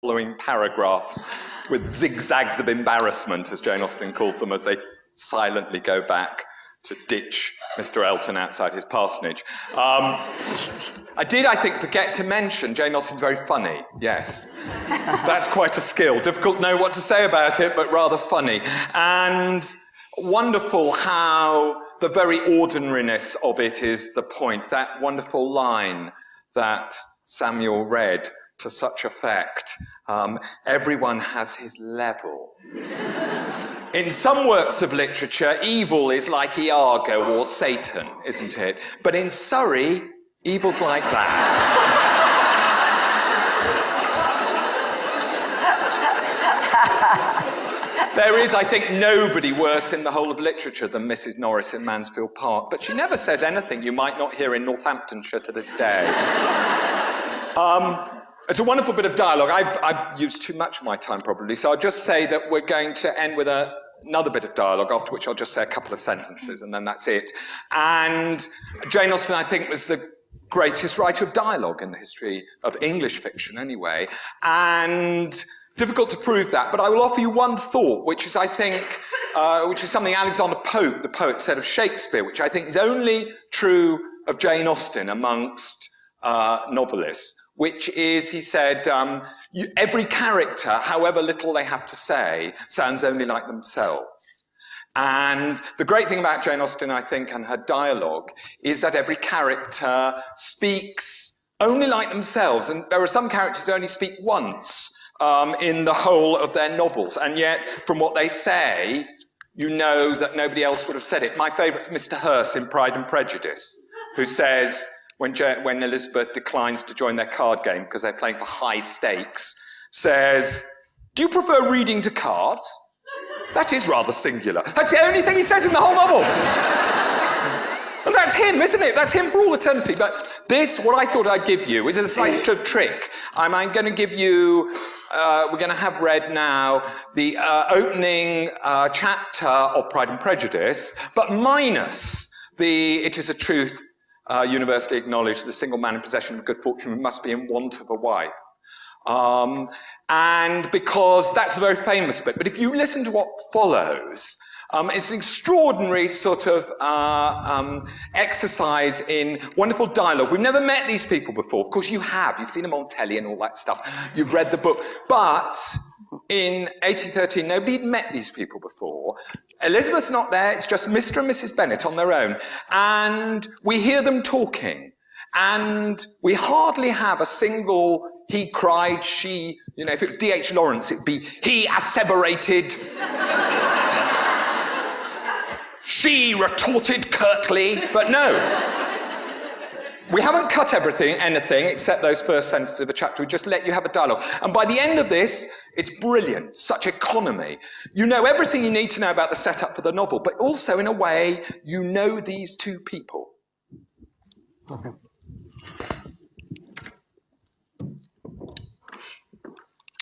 following paragraph with zigzags of embarrassment, as Jane Austen calls them, as they silently go back to ditch Mr. Elton outside his parsonage. I did, I think, forget to mention Jane Austen's very funny, yes. That's quite a skill. Difficult to know what to say about it, but rather funny. And wonderful how the very ordinariness of it is the point. That wonderful line that Samuel read to such effect. Everyone has his level. In some works of literature, evil is like Iago or Satan, isn't it? But in Surrey, evil's like that. There is, I think, nobody worse in the whole of literature than Mrs. Norris in Mansfield Park, but she never says anything you might not hear in Northamptonshire to this day. It's a wonderful bit of dialogue. I've used too much of my time, probably, so I'll just say that we're going to end with another bit of dialogue, after which I'll just say a couple of sentences, and then that's it. And Jane Austen, I think, was the greatest writer of dialogue in the history of English fiction, anyway, and difficult to prove that, but I will offer you one thought, which is, I think, which is something Alexander Pope, the poet, said of Shakespeare, which I think is only true of Jane Austen amongst novelists, which is, he said, every character, however little they have to say, sounds only like themselves. And the great thing about Jane Austen, I think, and her dialogue, is that every character speaks only like themselves. And there are some characters who only speak once in the whole of their novels. And yet, from what they say, you know that nobody else would have said it. My favourite is Mr. Hearst in Pride and Prejudice, who says, when Elizabeth declines to join their card game because they're playing for high stakes, says, "Do you prefer reading to cards? That is rather singular." That's the only thing he says in the whole novel. And that's him, isn't it? That's him for all eternity. But this, what I thought I'd give you, is a slight trick. I'm going to give you, we're going to have read now the opening chapter of Pride and Prejudice, but minus the "It is a truth universally acknowledged, the single man in possession of good fortune must be in want of a wife." And because that's a very famous bit. But if you listen to what follows, it's an extraordinary sort of exercise in wonderful dialogue. We've never met these people before. Of course you have. You've seen them on telly and all that stuff. You've read the book. But in 1813, nobody had met these people before. Elizabeth's not there. It's just Mr. and Mrs. Bennet on their own. And we hear them talking. And we hardly have a single he cried, she, you know, if it was D.H. Lawrence, it'd be he asseverated. She retorted curtly, but no. We haven't cut anything, except those first sentences of the chapter. We just let you have a dialogue. And by the end of this, it's brilliant, such economy. You know everything you need to know about the setup for the novel, but also, in a way, you know these two people.